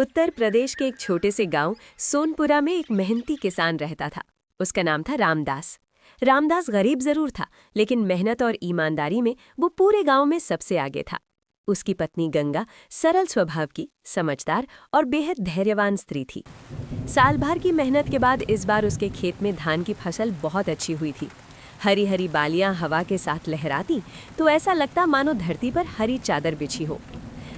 उत्तर प्रदेश के एक छोटे से गांव सोनपुरा में एक मेहनती किसान रहता था। उसका नाम था रामदास। रामदास गरीब जरूर था, लेकिन मेहनत और ईमानदारी में वो पूरे गांव में सबसे आगे था। उसकी पत्नी गंगा सरल स्वभाव की, समझदार और बेहद धैर्यवान स्त्री थी। साल भर की मेहनत के बाद इस बार उसके खेत में धान की फसल बहुत अच्छी हुई थी। हरी हरी बालियां हवा के साथ लहराती तो ऐसा लगता मानो धरती पर हरी चादर बिछी हो।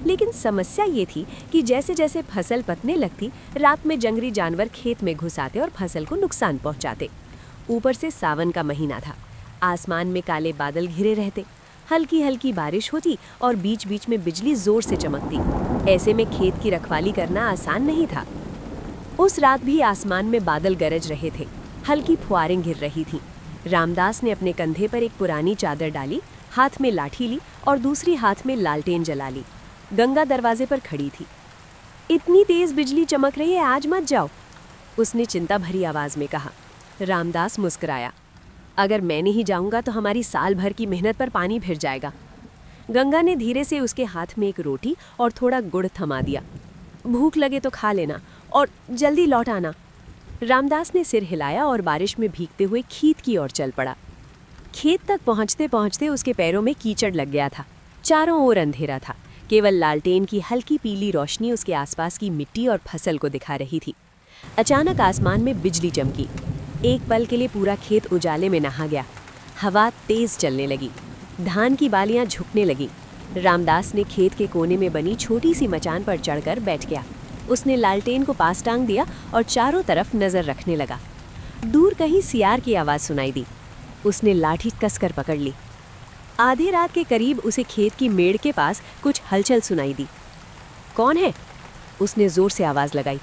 लेकिन समस्या ये थी कि जैसे जैसे फसल पकने लगती, रात में जंगली जानवर खेत में घुस आते और फसल को नुकसान पहुंचाते। ऊपर से सावन का महीना था। आसमान में काले बादल घिरे रहते, हल्की हल्की बारिश होती और बीच बीच में बिजली जोर से चमकती। ऐसे में खेत की रखवाली करना आसान नहीं था। उस रात भी आसमान में बादल गरज रहे थे, हल्की फुहारें गिर रही थीं। रामदास ने अपने कंधे पर एक पुरानी चादर डाली, हाथ में लाठी ली और दूसरी हाथ में लालटेन जला ली। गंगा दरवाजे पर खड़ी थी। इतनी तेज बिजली चमक रही है, आज मत जाओ, उसने चिंता भरी आवाज में कहा। रामदास मुस्कुराया। अगर मैं नहीं जाऊंगा तो हमारी साल भर की मेहनत पर पानी फिर जाएगा। गंगा ने धीरे से उसके हाथ में एक रोटी और थोड़ा गुड़ थमा दिया। भूख लगे तो खा लेना और जल्दी लौट आना। रामदास ने सिर हिलाया और बारिश में भीगते हुए खेत की ओर चल पड़ा। खेत तक पहुंचते पहुंचते उसके पैरों में कीचड़ लग गया था। चारों ओर अंधेरा था। केवल लालटेन की हल्की पीली रोशनी उसके आसपास की मिट्टी और फसल को दिखा रही थी। अचानक आसमान में बिजली चमकी। एक पल के लिए पूरा खेत उजाले में नहा गया। हवा तेज चलने लगी, धान की बालियां झुकने लगी। रामदास ने खेत के कोने में बनी छोटी सी मचान पर चढ़कर बैठ गया। उसने लालटेन को पास टांग दिया और चारों तरफ नजर रखने लगा। दूर कहीं सियार की आवाज सुनाई दी। उसने लाठी कसकर पकड़ ली। आधी रात के करीब उसे खेत की मेड़ के पास कुछ हलचल सुनाई दी। कौन है? उसने जोर से आवाज लगाई।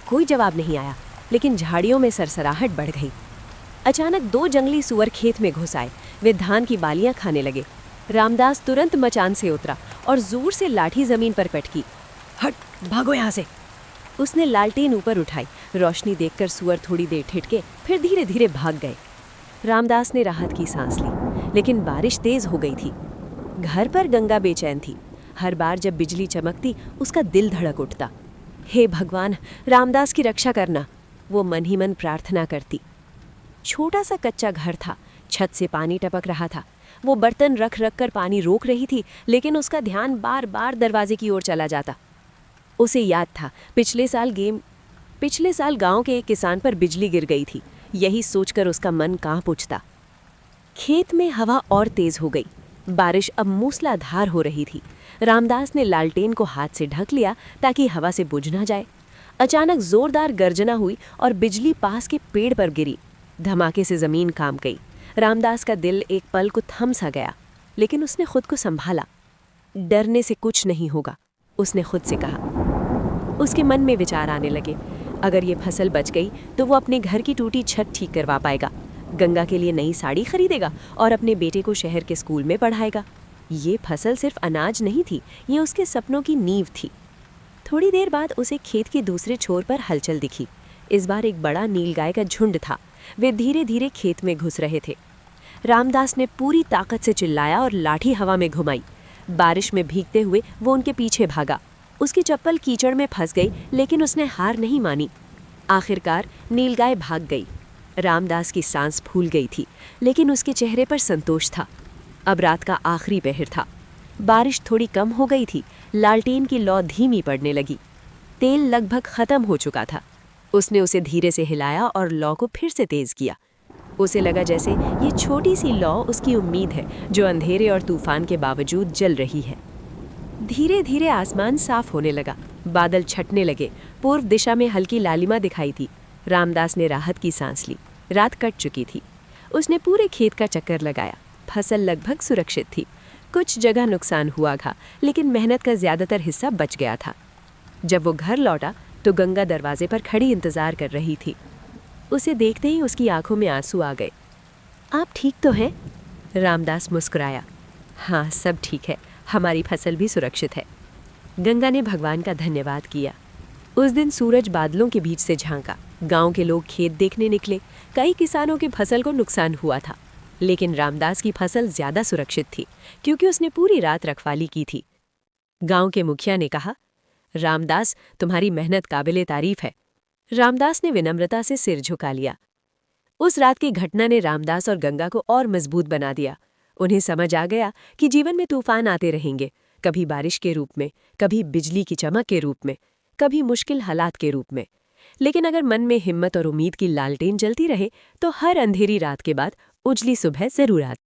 कोई जवाब नहीं आया, लेकिन झाड़ियों में सरसराहट बढ़ गई। अचानक दो जंगली सुअर खेत में घुस आए। वे धान की बालियां खाने लगे। रामदास तुरंत मचान से उतरा और जोर से लाठी जमीन पर पटकी। हट, भागो यहाँ से, उसने लालटेन ऊपर उठाई। रोशनी देखकर सुअर थोड़ी देर ठिठके, फिर धीरे धीरे भाग गए। रामदास ने राहत की सांस ली, लेकिन बारिश तेज हो गई थी। घर पर गंगा बेचैन थी। हर बार जब बिजली चमकती उसका दिल धड़क उठता। हे भगवान, रामदास की रक्षा करना, वो मन ही मन प्रार्थना करती। छोटा सा कच्चा घर था, छत से पानी टपक रहा था। वो बर्तन रख रख कर पानी रोक रही थी, लेकिन उसका ध्यान बार बार दरवाजे की ओर चला जाता। उसे याद था पिछले साल गांव के एक किसान पर बिजली गिर गई थी। यही सोचकर उसका मन कांप उठता। खेत में हवा और तेज हो गई। बारिश अब मूसलाधार हो रही थी। रामदास ने लालटेन को हाथ से ढक लिया ताकि हवा से बुझ ना जाए। अचानक जोरदार गर्जना हुई और बिजली पास के पेड़ पर गिरी। धमाके से जमीन कांप गई। रामदास का दिल एक पल को थम सा गया, लेकिन उसने खुद को संभाला। डरने से कुछ नहीं होगा, उसने खुद से कहा। उसके मन में विचार आने लगे। अगर ये फसल बच गई तो वो अपने घर की टूटी छत ठीक करवा पाएगा, गंगा के लिए नई साड़ी खरीदेगा और अपने बेटे को शहर के स्कूल में पढ़ाएगा। ये फसल सिर्फ अनाज नहीं थी, ये उसके सपनों की नींव थी। थोड़ी देर बाद उसे खेत के दूसरे छोर पर हलचल दिखी। इस बार एक बड़ा नीलगाय का झुंड था। वे धीरे धीरे खेत में घुस रहे थे। रामदास ने पूरी ताकत से चिल्लाया और लाठी हवा में घुमाई। बारिश में भीगते हुए वो उनके पीछे भागा। उसकी चप्पल कीचड़ में फंस गई, लेकिन उसने हार नहीं मानी। आखिरकार नीलगाय भाग गई। रामदास की सांस फूल गई थी, लेकिन उसके चेहरे पर संतोष था। अब रात का आखिरी पहर था। बारिश थोड़ी कम हो गई थी। लालटेन की लौ धीमी पड़ने लगी। तेल लगभग खत्म हो चुका था। उसने उसे धीरे से हिलाया और लौ को फिर से तेज किया। उसे लगा जैसे ये छोटी सी लौ उसकी उम्मीद है, जो अंधेरे और तूफान के बावजूद जल रही है। धीरे धीरे आसमान साफ होने लगा। बादल छटने लगे। पूर्व दिशा में हल्की लालिमा दिखाई थी। रामदास ने राहत की सांस ली। रात कट चुकी थी। उसने पूरे खेत का चक्कर लगाया। फसल लगभग सुरक्षित थी। कुछ जगह नुकसान हुआ था, लेकिन मेहनत का ज्यादातर हिस्सा बच गया था। जब वो घर लौटा तो गंगा दरवाजे पर खड़ी इंतजार कर रही थी। उसे देखते ही उसकी आंखों में आंसू आ गए। आप ठीक तो हैं? रामदास मुस्कुराया। हाँ, सब ठीक है, हमारी फसल भी सुरक्षित है। गंगा ने भगवान का धन्यवाद किया। उस दिन सूरज बादलों के बीच से झांका। गांव के लोग खेत देखने निकले। कई किसानों की फसल को नुकसान हुआ था, लेकिन रामदास की फसल ज्यादा सुरक्षित थी, क्योंकि उसने पूरी रात रखवाली की थी। गांव के मुखिया ने कहा, रामदास, तुम्हारी मेहनत काबिले तारीफ है। रामदास ने विनम्रता से सिर झुका लिया। उस रात की घटना ने रामदास और गंगा को और मजबूत बना दिया। उन्हें समझ आ गया कि जीवन में तूफान आते रहेंगे, कभी बारिश के रूप में, कभी बिजली की चमक के रूप में, कभी मुश्किल हालात के रूप में। लेकिन अगर मन में हिम्मत और उम्मीद की लालटेन जलती रहे तो हर अंधेरी रात के बाद उजली सुबह जरूर आती।